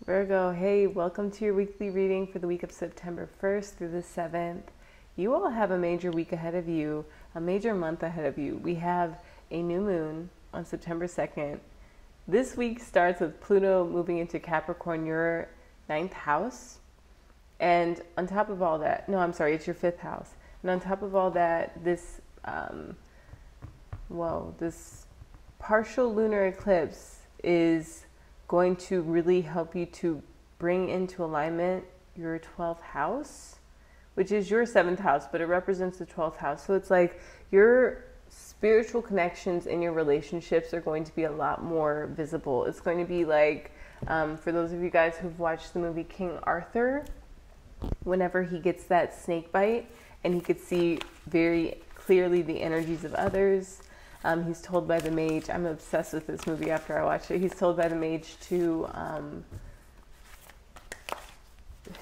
Virgo, hey, welcome to your weekly reading for the week of September 1st through the 7th. You all have a major week ahead of you, a major month ahead of you. We have a new moon on September 2nd. This week starts with Pluto moving into Capricorn, your 9th house. And on top of all that, no, I'm sorry, it's your 5th house. And on top of all that, this partial lunar eclipse is going to really help you to bring into alignment your 12th house, which is your 7th house, but it represents the 12th house. So it's like your spiritual connections in your relationships are going to be a lot more visible. It's going to be like, for those of you guys who've watched the movie King Arthur, whenever he gets that snake bite and he could see very clearly the energies of others, he's told by the mage, I'm obsessed with this movie after I watched it, he's told by the mage to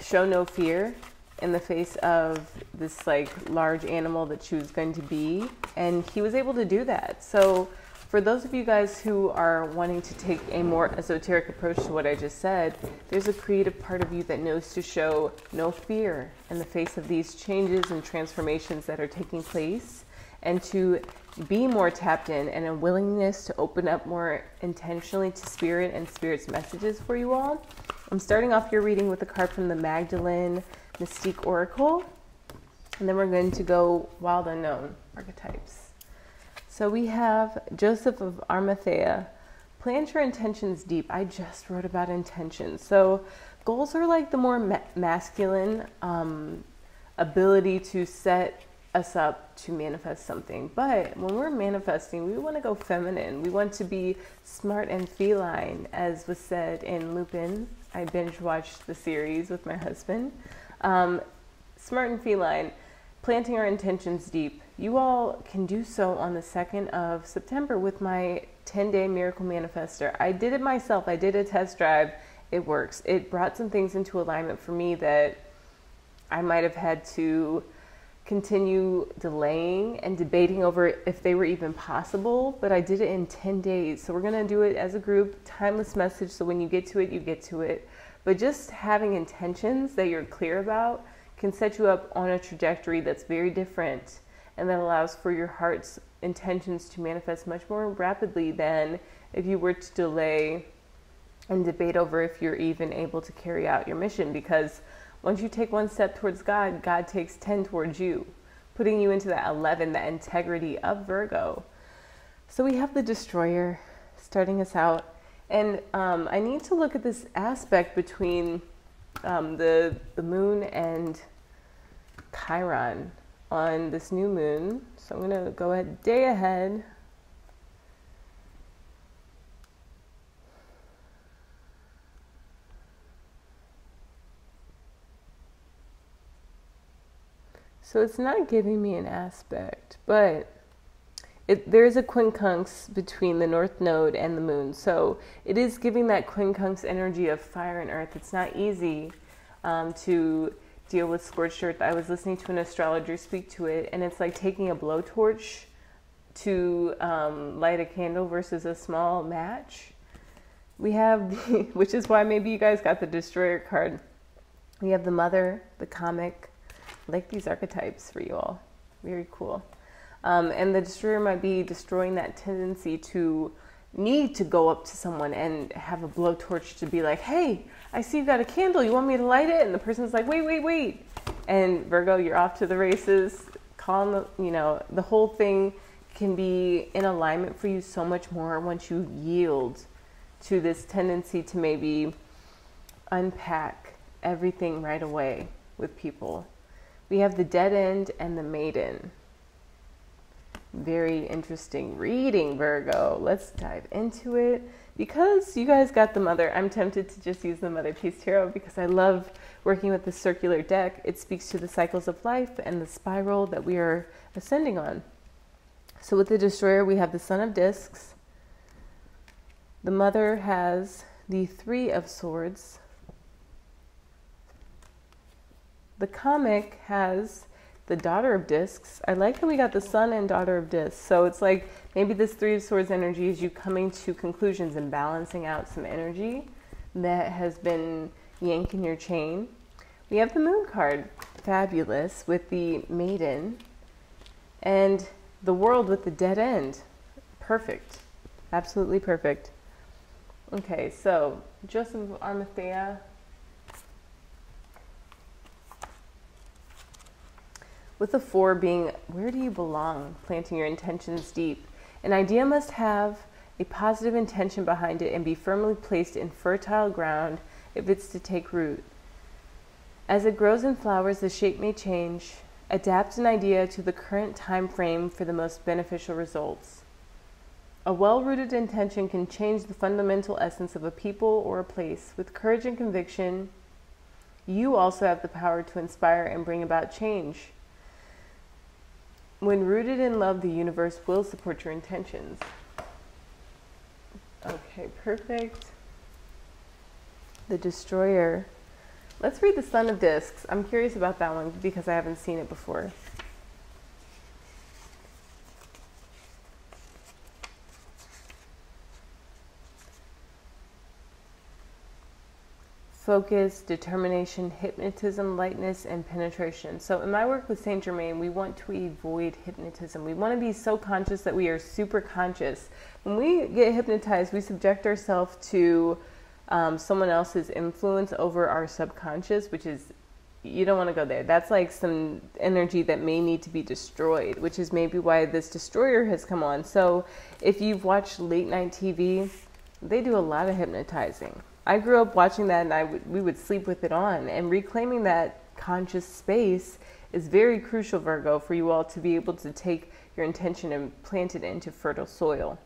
show no fear in the face of this like large animal that she was going to be, and he was able to do that. So for those of you guys who are wanting to take a more esoteric approach to what I just said, there's a creative part of you that knows to show no fear in the face of these changes and transformations that are taking place, and to be more tapped in and a willingness to open up more intentionally to spirit and spirit's messages for you all. I'm starting off your reading with a card from the Magdalene Mystique Oracle, and then we're going to go Wild Unknown archetypes. So we have Joseph of Arimathea. Plant your intentions deep. I just wrote about intentions. So goals are like the more masculine ability to set us up to manifest something. But when we're manifesting, we want to go feminine. We want to be smart and feline, as was said in Lupin. I binge watched the series with my husband. Smart and feline, planting our intentions deep. You all can do so on the 2nd of September with my 10-day miracle manifester. I did it myself. I did a test drive. It works. It brought some things into alignment for me that I might have had to continue delaying and debating over if they were even possible, but I did it in 10 days. So we're going to do it as a group, timeless message. So when you get to it, you get to it. But just having intentions that you're clear about can set you up on a trajectory that's very different, and that allows for your heart's intentions to manifest much more rapidly than if you were to delay and debate over if you're even able to carry out your mission. Because once you take one step towards God, God takes 10 towards you, putting you into that 11, that integrity of Virgo. So we have the Destroyer starting us out. And I need to look at this aspect between the moon and Chiron on this new moon. So I'm going to go ahead, day ahead. So it's not giving me an aspect, but there is a quincunx between the North Node and the moon. So it is giving that quincunx energy of fire and earth. It's not easy to deal with scorched earth. I was listening to an astrologer speak to it, and it's like taking a blowtorch to light a candle versus a small match. We have, which is why maybe you guys got the Destroyer card. We have the Mother, the comic. I like these archetypes for you all. Very cool. And the Destroyer might be destroying that tendency to need to go up to someone and have a blowtorch to be like, hey, I see you got a candle. You want me to light it? And the person's like, wait. And Virgo, you're off to the races. The whole thing can be in alignment for you so much more once you yield to this tendency to maybe unpack everything right away with people. We have the Dead End and the Maiden. Very interesting reading, Virgo. Let's dive into it. Because you guys got the Mother, I'm tempted to just use the Mother Peace Tarot because I love working with the circular deck. It speaks to the cycles of life and the spiral that we are ascending on. So with the Destroyer, we have the Son of Discs. The Mother has the Three of Swords. The comic has the Daughter of Discs. I like that we got the Sun and Daughter of Discs. So it's like maybe this Three of Swords energy is you coming to conclusions and balancing out some energy that has been yanking your chain. We have the Moon card, fabulous, with the Maiden, and the World with the Dead End. Perfect. Absolutely perfect. Okay, so Joseph of Arimathea. With the 4 being, where do you belong? Planting your intentions deep. An idea must have a positive intention behind it and be firmly placed in fertile ground if it's to take root. As it grows and flowers, the shape may change. Adapt an idea to the current time frame for the most beneficial results. A well-rooted intention can change the fundamental essence of a people or a place. With courage and conviction, you also have the power to inspire and bring about change. When rooted in love, the universe will support your intentions. Okay, perfect. The Destroyer. Let's read the Son of Discs. I'm curious about that one because I haven't seen it before. Focus, determination, hypnotism, lightness, and penetration. So in my work with Saint Germain, we want to avoid hypnotism. We want to be so conscious that we are super conscious. When we get hypnotized, we subject ourselves to someone else's influence over our subconscious, which is, you don't want to go there. That's like some energy that may need to be destroyed, which is maybe why this Destroyer has come on. So if you've watched late night TV, they do a lot of hypnotizing. I grew up watching that, and we would sleep with it on. And reclaiming that conscious space is very crucial, Virgo, for you all to be able to take your intention and plant it into fertile soil.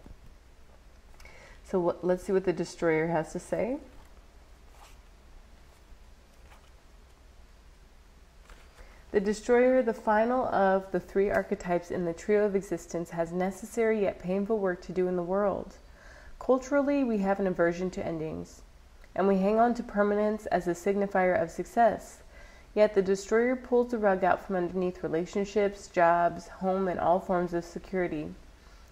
So let's see what the Destroyer has to say. The Destroyer, the final of the 3 archetypes in the trio of existence, has necessary yet painful work to do in the world. Culturally, we have an aversion to endings, and we hang on to permanence as a signifier of success. Yet the Destroyer pulls the rug out from underneath relationships, jobs, home, and all forms of security.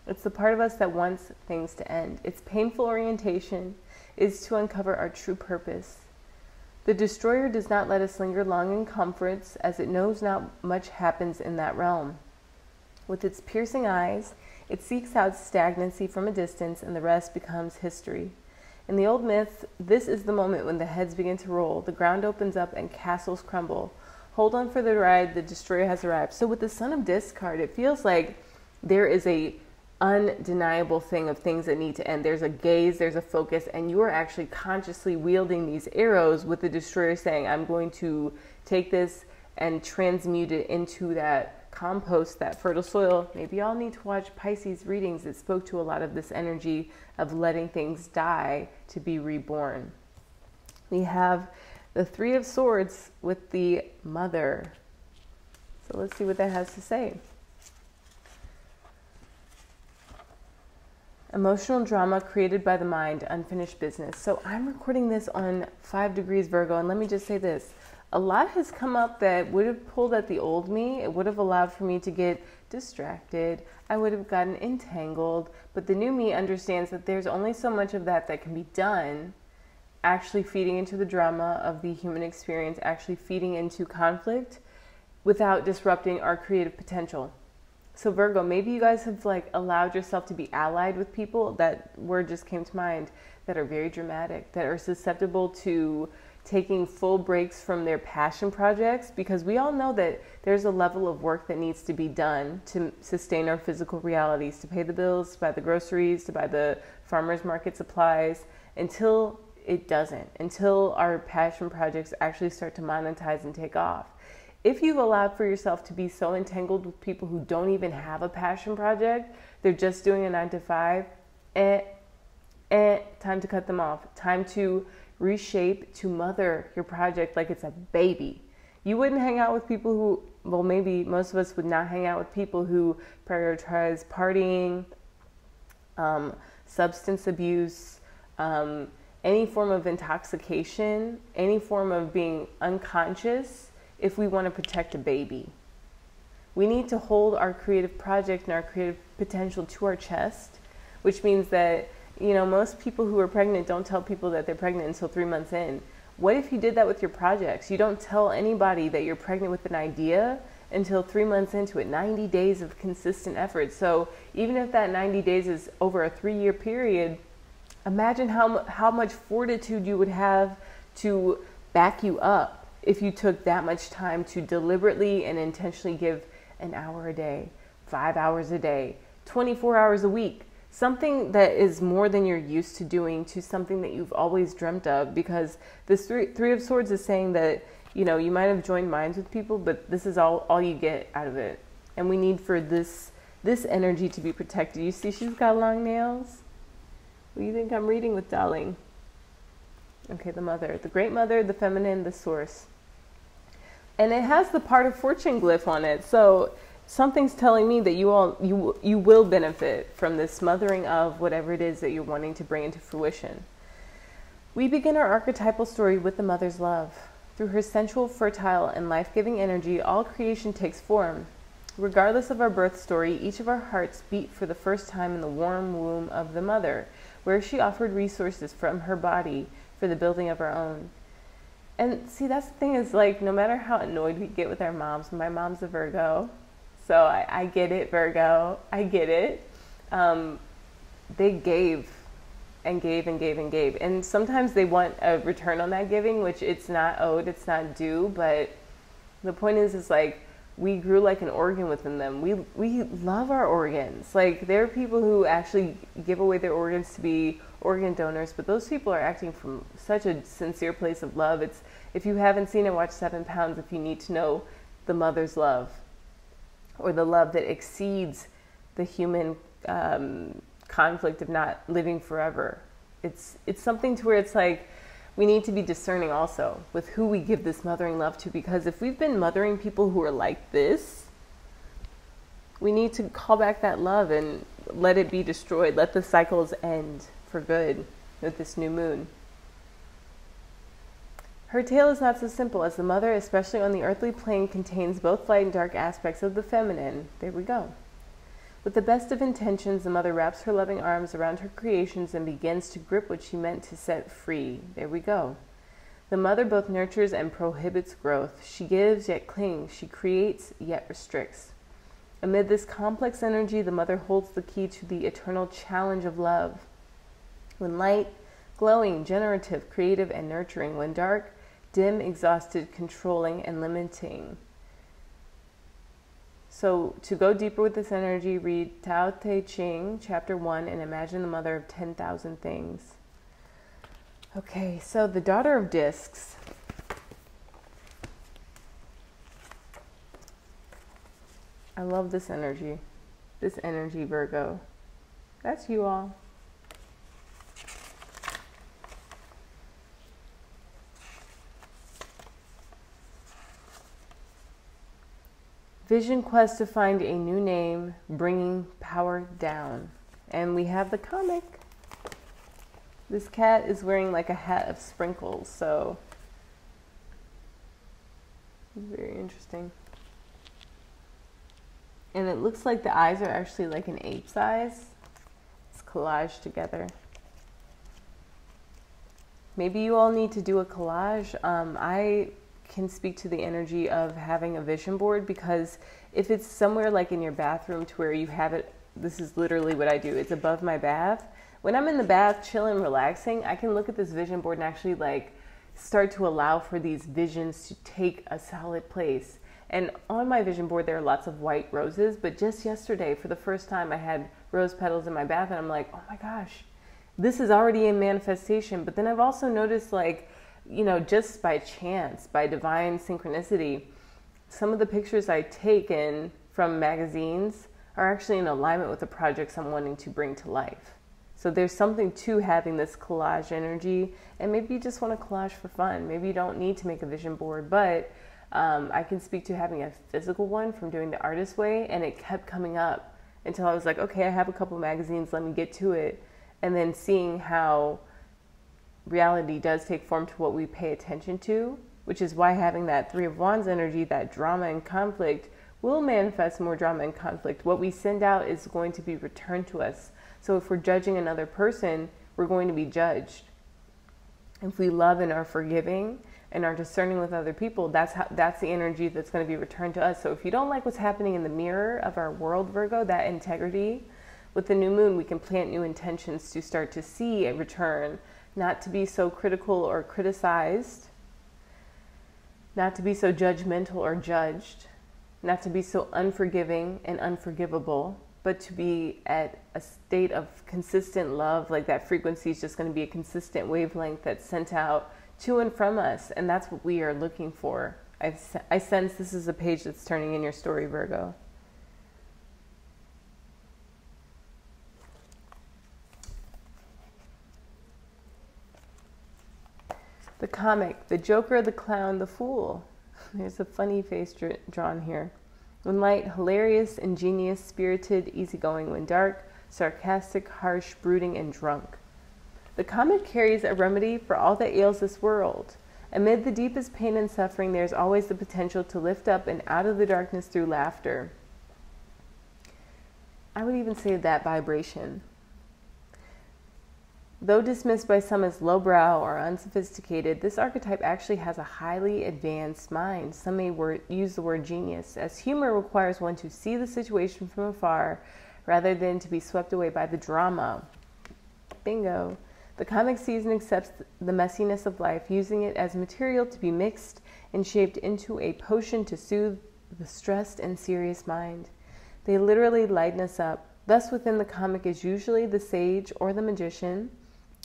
It's the part of us that wants things to end. Its painful orientation is to uncover our true purpose. The Destroyer does not let us linger long in comforts, as it knows not much happens in that realm. With its piercing eyes, it seeks out stagnancy from a distance, and the rest becomes history. In the old myth, this is the moment when the heads begin to roll, the ground opens up, and castles crumble. Hold on for the ride, the Destroyer has arrived. So with the Son of Discs card, it feels like there is a undeniable thing of things that need to end. There's a gaze, there's a focus, and you are actually consciously wielding these arrows with the Destroyer saying, I'm going to take this and transmute it into that compost, that fertile soil. Maybe y'all need to watch Pisces readings that spoke to a lot of this energy of letting things die to be reborn. We have the 3 of Swords with the Mother. So let's see what that has to say. Emotional drama created by the mind, unfinished business. So I'm recording this on 5 degrees Virgo, and let me just say this. A lot has come up that would have pulled at the old me. It would have allowed for me to get distracted. I would have gotten entangled. But the new me understands that there's only so much of that can be done, actually feeding into the drama of the human experience, actually feeding into conflict without disrupting our creative potential. So Virgo, maybe you guys have allowed yourself to be allied with people, that word just came to mind, that are very dramatic, that are susceptible to taking full breaks from their passion projects, because we all know that there's a level of work that needs to be done to sustain our physical realities, to pay the bills, to buy the groceries, to buy the farmer's market supplies, until it doesn't, until our passion projects actually start to monetize and take off. If you've allowed for yourself to be so entangled with people who don't even have a passion project, they're just doing a 9 to 5, time to cut them off. Time to reshape, to mother your project like it's a baby. You wouldn't hang out with people who, well, maybe most of us would not hang out with people who prioritize partying, substance abuse, any form of intoxication, any form of being unconscious, if we want to protect a baby. We need to hold our creative project and our creative potential to our chest, which means that, You know, most people who are pregnant don't tell people that they're pregnant until 3 months in. What if you did that with your projects? You don't tell anybody that you're pregnant with an idea until 3 months into it, 90 days of consistent effort. So even if that 90 days is over a 3-year period, imagine how much fortitude you would have to back you up if you took that much time to deliberately and intentionally give an hour a day, 5 hours a day, 24 hours a week. Something that is more than you're used to doing to something that you've always dreamt of, because this three of Swords is saying that, you know, you might have joined minds with people, but this is all you get out of it. And we need for this energy to be protected. You see she's got long nails? What do you think I'm reading with, darling? Okay, the mother, the great mother, the feminine, the source. And it has the part of fortune glyph on it. So something's telling me that you will benefit from this smothering of whatever it is that you're wanting to bring into fruition. We begin our archetypal story with the mother's love. Through her sensual, fertile, and life-giving energy, all creation takes form. Regardless of our birth story, each of our hearts beat for the first time in the warm womb of the mother, where she offered resources from her body for the building of our own. And see, that's the thing, is like, no matter how annoyed we get with our moms, my mom's a Virgo, so I get it, Virgo, I get it. They gave and gave and gave and gave. And sometimes they want a return on that giving, which it's not owed, it's not due. But the point is like, we grew like an organ within them. We love our organs. Like, there are people who actually give away their organs to be organ donors, but those people are acting from such a sincere place of love. It's, if you haven't seen it, watch 7 Pounds if you need to know the mother's love, or the love that exceeds the human conflict of not living forever. It's something to where it's like, we need to be discerning also with who we give this mothering love to, because if we've been mothering people who are like this, we need to call back that love and let it be destroyed. Let the cycles end for good with this new moon. Her tale is not so simple, as the mother, especially on the earthly plane, contains both light and dark aspects of the feminine. There we go. With the best of intentions, the mother wraps her loving arms around her creations and begins to grip what she meant to set free. There we go. The mother both nurtures and prohibits growth. She gives yet clings. She creates yet restricts. Amid this complex energy, the mother holds the key to the eternal challenge of love. When light, glowing, generative, creative, and nurturing. When dark, dim, exhausted, controlling, and limiting. So to go deeper with this energy, read Tao Te Ching, chapter 1, and imagine the mother of 10,000 things. Okay, so the daughter of discs. I love this energy. This energy, Virgo. That's you all. Vision quest to find a new name, bringing power down. And we have the comic. This cat is wearing like a hat of sprinkles, so very interesting. And it looks like the eyes are actually like an ape's eyes. It's collaged together. Maybe you all need to do a collage. I can speak to the energy of having a vision board, because if it's somewhere like in your bathroom to where you have it, this is literally what I do. It's above my bath. When I'm in the bath, chilling, relaxing, I can look at this vision board and actually like start to allow for these visions to take a solid place. And on my vision board, there are lots of white roses, but just yesterday, for the first time, I had rose petals in my bath, and I'm like, oh my gosh, this is already in manifestation. But then I've also noticed, like, you know, just by chance, by divine synchronicity, some of the pictures I take in from magazines are actually in alignment with the projects I'm wanting to bring to life. So there's something to having this collage energy, and maybe you just want to collage for fun. Maybe you don't need to make a vision board, but I can speak to having a physical one from doing the artist way, and it kept coming up until I was like, okay, I have a couple magazines, let me get to it. And then seeing how reality does take form to what we pay attention to, which is why having that Three of Wands energy, that drama and conflict, will manifest more drama and conflict. What we send out is going to be returned to us. So if we're judging another person, we're going to be judged. If we love and are forgiving and are discerning with other people, that's the energy that's going to be returned to us. So if you don't like what's happening in the mirror of our world, Virgo, that integrity, with the new moon, we can plant new intentions to start to see a return, not to be so critical or criticized, not to be so judgmental or judged, not to be so unforgiving and unforgivable, but to be at a state of consistent love. Like that frequency is just going to be a consistent wavelength that's sent out to and from us. And that's what we are looking for. I sense this is a page that's turning in your story, Virgo. The comic, the Joker, the Clown, the Fool. There's a funny face drawn here. When light, hilarious, ingenious, spirited, easygoing. When dark, sarcastic, harsh, brooding, and drunk. The comic carries a remedy for all that ails this world. Amid the deepest pain and suffering, there is always the potential to lift up and out of the darkness through laughter. I would even say that vibration. Though dismissed by some as lowbrow or unsophisticated, this archetype actually has a highly advanced mind. Some may use the word genius, as humor requires one to see the situation from afar rather than to be swept away by the drama. Bingo. The comic sees and accepts the messiness of life, using it as material to be mixed and shaped into a potion to soothe the stressed and serious mind. They literally lighten us up. Thus, within the comic is usually the sage or the magician,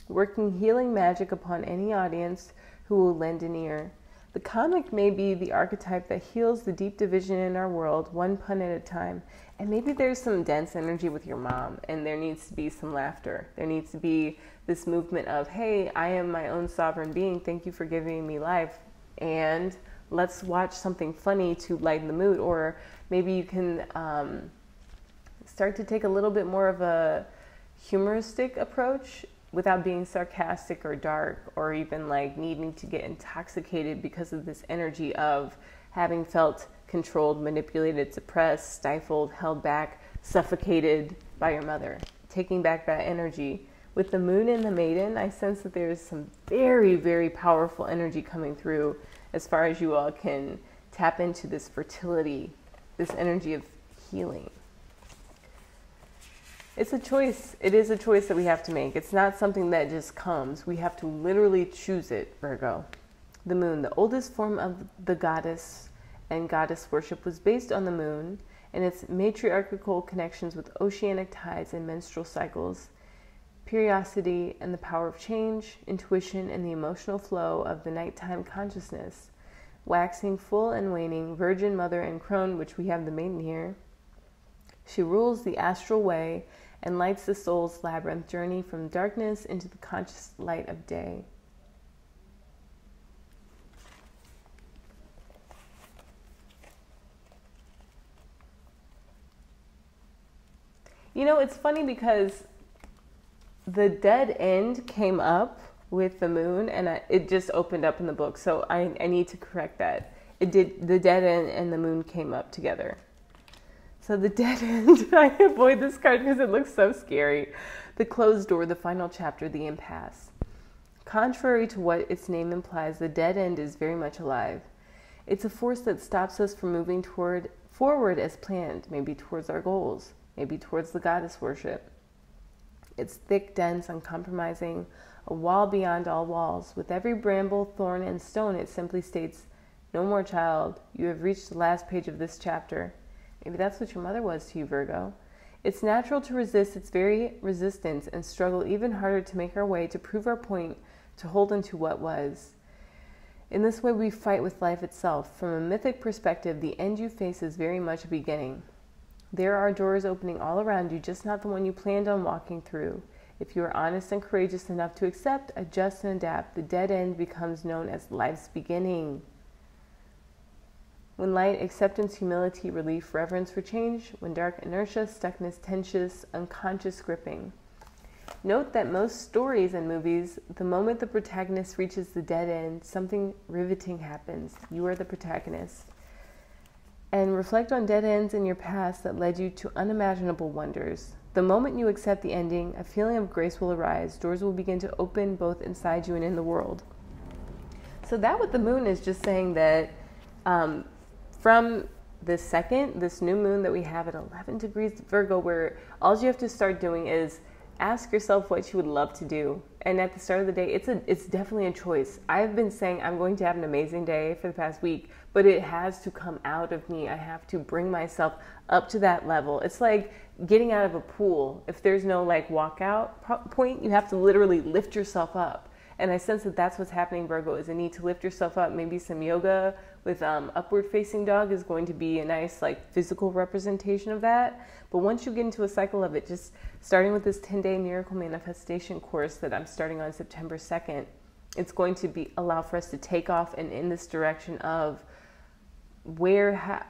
working healing magic upon any audience who will lend an ear. The comic may be the archetype that heals the deep division in our world, one pun at a time. And maybe there's some dense energy with your mom, and there needs to be some laughter. There needs to be this movement of, hey, I am my own sovereign being. Thank you for giving me life. And let's watch something funny to lighten the mood. Or maybe you can start to take a little bit more of a humoristic approach without being sarcastic or dark, or even like needing to get intoxicated because of this energy of having felt controlled, manipulated, suppressed, stifled, held back, suffocated by your mother. Taking back that energy. With the moon and the maiden, I sense that there is some very, very powerful energy coming through as far as you all can tap into this fertility, this energy of healing. It's a choice. It is a choice that we have to make. It's not something that just comes. We have to literally choose it, Virgo. The moon, the oldest form of the goddess and goddess worship, was based on the moon and its matriarchal connections with oceanic tides and menstrual cycles, periodicity and the power of change, intuition and the emotional flow of the nighttime consciousness, waxing, full and waning, virgin, mother, and crone, which we have the maiden here. She rules the astral way and lights the soul's labyrinth journey from darkness into the conscious light of day. You know, it's funny because the dead end came up with the moon, and it just opened up in the book, so I need to correct that. It did. The dead end and the moon came up together. So the dead end, I avoid this card because it looks so scary. The closed door, the final chapter, the impasse. Contrary to what its name implies, the dead end is very much alive. It's a force that stops us from moving forward as planned, maybe towards our goals, maybe towards the goddess worship. It's thick, dense, uncompromising, a wall beyond all walls. With every bramble, thorn, and stone, it simply states, "No more, child. You have reached the last page of this chapter." Maybe that's what your mother was to you, Virgo. It's natural to resist its very resistance and struggle even harder to make our way, to prove our point, to hold into what was. In this way, we fight with life itself. From a mythic perspective, the end you face is very much a beginning. There are doors opening all around you, just not the one you planned on walking through. If you are honest and courageous enough to accept, adjust, and adapt, the dead end becomes known as life's beginning. When light, acceptance, humility, relief, reverence for change. When dark, inertia, stuckness, tension, unconscious gripping. Note that most stories and movies, the moment the protagonist reaches the dead end, something riveting happens. You are the protagonist. And reflect on dead ends in your past that led you to unimaginable wonders. The moment you accept the ending, a feeling of grace will arise. Doors will begin to open both inside you and in the world. So that with the moon is just saying that from this new moon that we have at 11 degrees Virgo, where all you have to start doing is ask yourself what you would love to do. And at the start of the day, it's definitely a choice. I've been saying I'm going to have an amazing day for the past week, but it has to come out of me. I have to bring myself up to that level. It's like getting out of a pool. If there's no like walkout point, you have to literally lift yourself up. And I sense that that's what's happening, Virgo, is a need to lift yourself up. Maybe some yoga with upward facing dog is going to be a nice like physical representation of that. But once you get into a cycle of it, just starting with this 10-day miracle manifestation course that I'm starting on September 2nd, it's going to allow for us to take off and in this direction of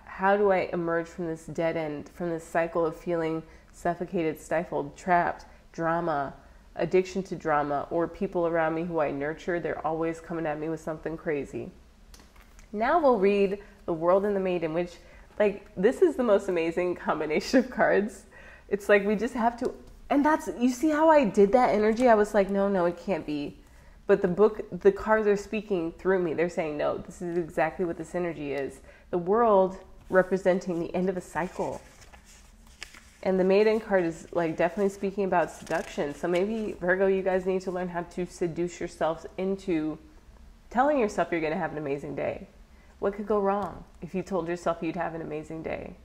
how do I emerge from this dead end, from this cycle of feeling suffocated, stifled, trapped, drama, addiction to drama, or people around me who I nurture, they're always coming at me with something crazy. Now we'll read the World and the Maiden, which, like, this is the most amazing combination of cards. It's like we just have to, and that's, you see how I did that energy? I was like, no, it can't be. But the cards are speaking through me. They're saying, no, this is exactly what this energy is. The World representing the end of a cycle. And the Maiden card is like definitely speaking about seduction. So maybe, Virgo, you guys need to learn how to seduce yourselves into telling yourself you're going to have an amazing day. What could go wrong if you told yourself you'd have an amazing day?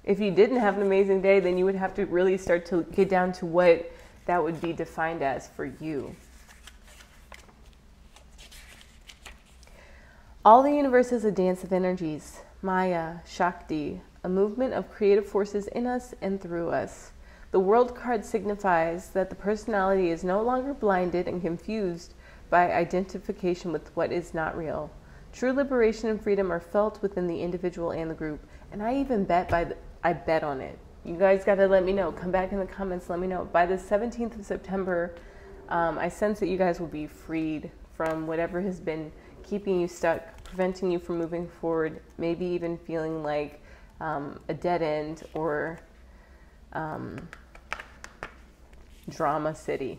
If you didn't have an amazing day, then you would have to really start to get down to what that would be defined as for you. All the universe is a dance of energies. Maya, Shakti, a movement of creative forces in us and through us. The World card signifies that the personality is no longer blinded and confused by identification with what is not real. True liberation and freedom are felt within the individual and the group. And I even bet I bet on it. You guys got to let me know. Come back in the comments, let me know. By the 17th of September, I sense that you guys will be freed from whatever has been keeping you stuck, preventing you from moving forward, maybe even feeling like a dead end or drama city.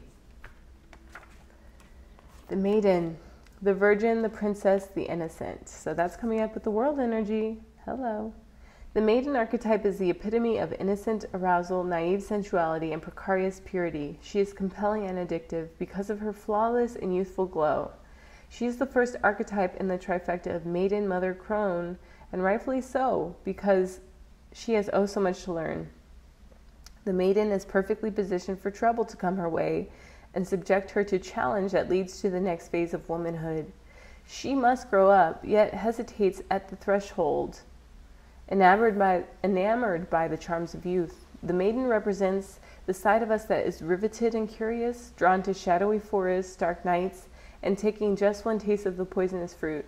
The Maiden, the Virgin, the Princess, the Innocent. So that's coming up with the World energy. Hello. The Maiden archetype is the epitome of innocent arousal, naive sensuality, and precarious purity. She is compelling and addictive because of her flawless and youthful glow. She is the first archetype in the trifecta of Maiden, Mother, Crone, and rightfully so, because she has oh so much to learn. The Maiden is perfectly positioned for trouble to come her way and subject her to challenge that leads to the next phase of womanhood. She must grow up, yet hesitates at the threshold, enamored by the charms of youth. The Maiden represents the side of us that is riveted and curious, drawn to shadowy forests, dark nights, and taking just one taste of the poisonous fruit.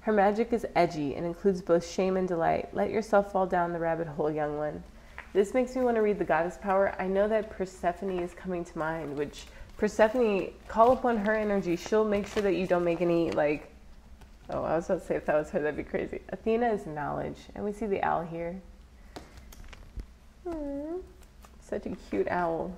Her magic is edgy and includes both shame and delight. Let yourself fall down the rabbit hole, young one. This makes me want to read the Goddess Power. I know that Persephone is coming to mind, which Persephone, call upon her energy. She'll make sure that you don't make any, like, oh, I was about to say if that was her, that'd be crazy. Athena is knowledge, and we see the owl here. Such a cute owl.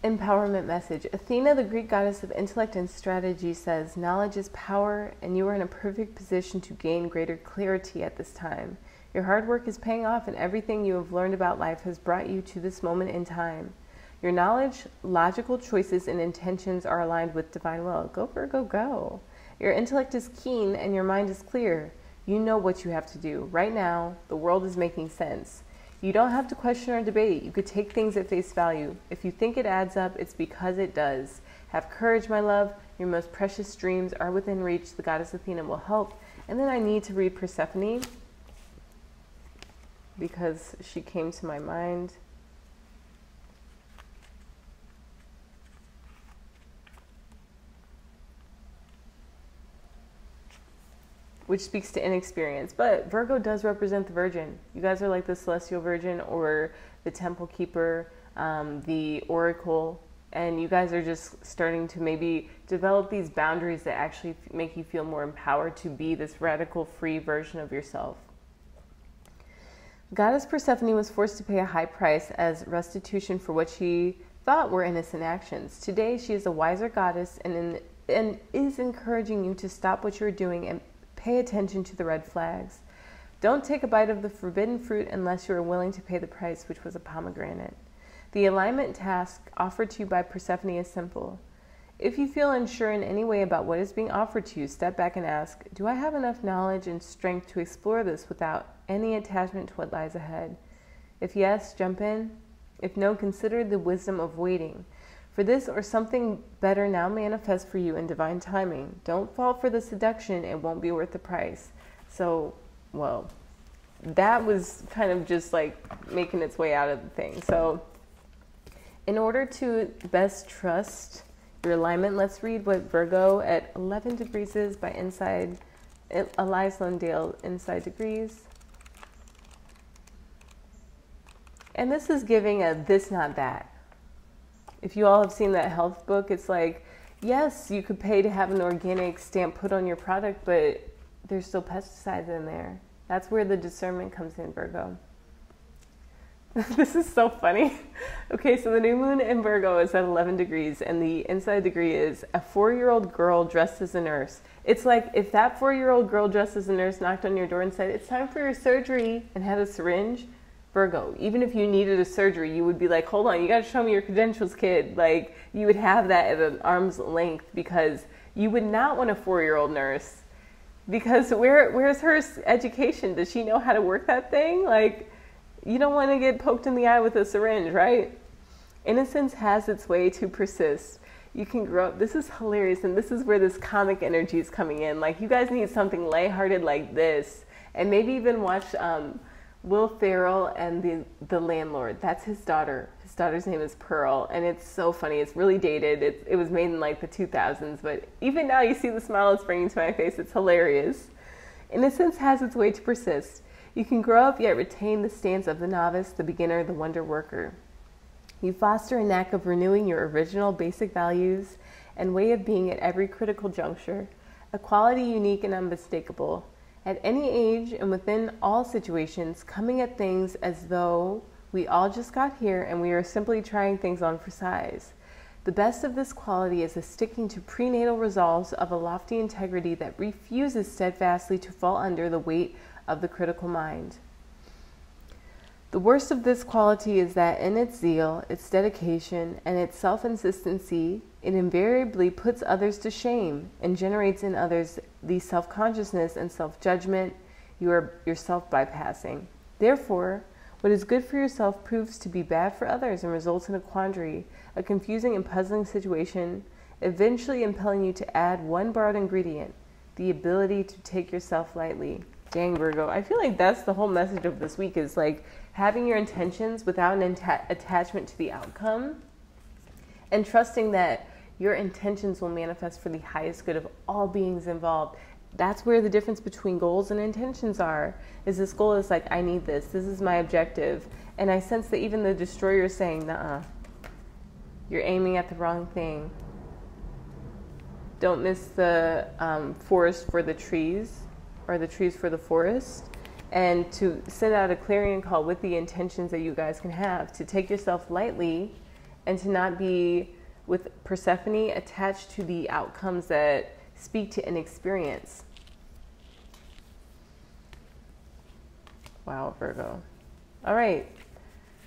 Empowerment message. Athena, the Greek goddess of intellect and strategy, says, knowledge is power, and you are in a perfect position to gain greater clarity at this time. Your hard work is paying off, and everything you have learned about life has brought you to this moment in time. Your knowledge, logical choices, and intentions are aligned with divine will. Go, Virgo, go. Your intellect is keen, and your mind is clear. You know what you have to do. Right now, the world is making sense. You don't have to question or debate. You could take things at face value. If you think it adds up, it's because it does. Have courage, my love. Your most precious dreams are within reach. The goddess Athena will help. And then I need to read Persephone because she came to my mind. Which speaks to inexperience. But Virgo does represent the Virgin. You guys are like the Celestial Virgin or the Temple Keeper, the Oracle. And you guys are just starting to maybe develop these boundaries that actually make you feel more empowered to be this radical free version of yourself. Goddess Persephone was forced to pay a high price as restitution for what she thought were innocent actions. Today, she is a wiser goddess and is encouraging you to stop what you're doing and pay attention to the red flags. Don't take a bite of the forbidden fruit unless you are willing to pay the price, which was a pomegranate. The alignment task offered to you by Persephone is simple. If you feel unsure in any way about what is being offered to you, step back and ask, do I have enough knowledge and strength to explore this without any attachment to what lies ahead? If yes, jump in. If no, consider the wisdom of waiting. For this or something better now manifests for you in divine timing. Don't fall for the seduction, it won't be worth the price. So, well, that was kind of just like making its way out of the thing. So, in order to best trust your alignment, let's read what Virgo at 11 degrees is by Inside, Elias Lundale, Inside Degrees. And this is giving a this, not that. If you all have seen that health book, it's like, yes, you could pay to have an organic stamp put on your product, but there's still pesticides in there. That's where the discernment comes in, Virgo. This is so funny. Okay, so the new moon in Virgo is at 11 degrees, and the inside degree is a 4-year-old girl dressed as a nurse. It's like if that 4-year-old girl dressed as a nurse knocked on your door and said, it's time for your surgery, and had a syringe, Virgo, even if you needed a surgery, you would be like, hold on, you got to show me your credentials, kid. Like, you would have that at an arm's length because you would not want a 4-year-old nurse. Because where's her education? Does she know how to work that thing? Like, you don't want to get poked in the eye with a syringe, right? Innocence has its way to persist. You can grow up. This is hilarious, and this is where this comic energy is coming in. Like, you guys need something lighthearted like this, and maybe even watch Will Ferrell and the Landlord. That's his daughter. His daughter's name is Pearl, and it's so funny. It's really dated. It was made in like the 2000s, but even now you see the smile it's bringing to my face. It's hilarious. Innocence has its way to persist. You can grow up yet retain the stance of the novice, the beginner, the wonder worker. You foster a knack of renewing your original basic values and way of being at every critical juncture, a quality unique and unmistakable. At any age and within all situations, coming at things as though we all just got here and we are simply trying things on for size. The best of this quality is a sticking to prenatal resolves of a lofty integrity that refuses steadfastly to fall under the weight of the critical mind. The worst of this quality is that in its zeal, its dedication, and its self-insistency, it invariably puts others to shame and generates in others the self-consciousness and self-judgment you are yourself bypassing. Therefore, what is good for yourself proves to be bad for others and results in a quandary, a confusing and puzzling situation, eventually impelling you to add one borrowed ingredient, the ability to take yourself lightly. Dang, Virgo, I feel like that's the whole message of this week, is like having your intentions without an attachment to the outcome, and trusting that your intentions will manifest for the highest good of all beings involved. That's where the difference between goals and intentions are, is this goal is like, I need this is my objective. And I sense that even the destroyer is saying, nuh-uh, you're aiming at the wrong thing. Don't miss the forest for the trees, or the trees for the forest, and to send out a clarion call with the intentions that you guys can have, to take yourself lightly and to not be with Persephone attached to the outcomes that speak to an experience. Wow, Virgo. All right,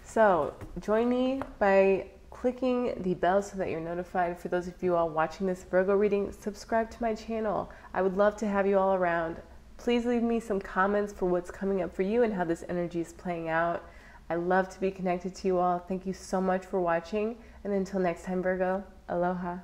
so join me by clicking the bell so that you're notified. For those of you all watching this Virgo reading, subscribe to my channel. I would love to have you all around. Please leave me some comments for what's coming up for you and how this energy is playing out. I love to be connected to you all. Thank you so much for watching. And until next time, Virgo, aloha.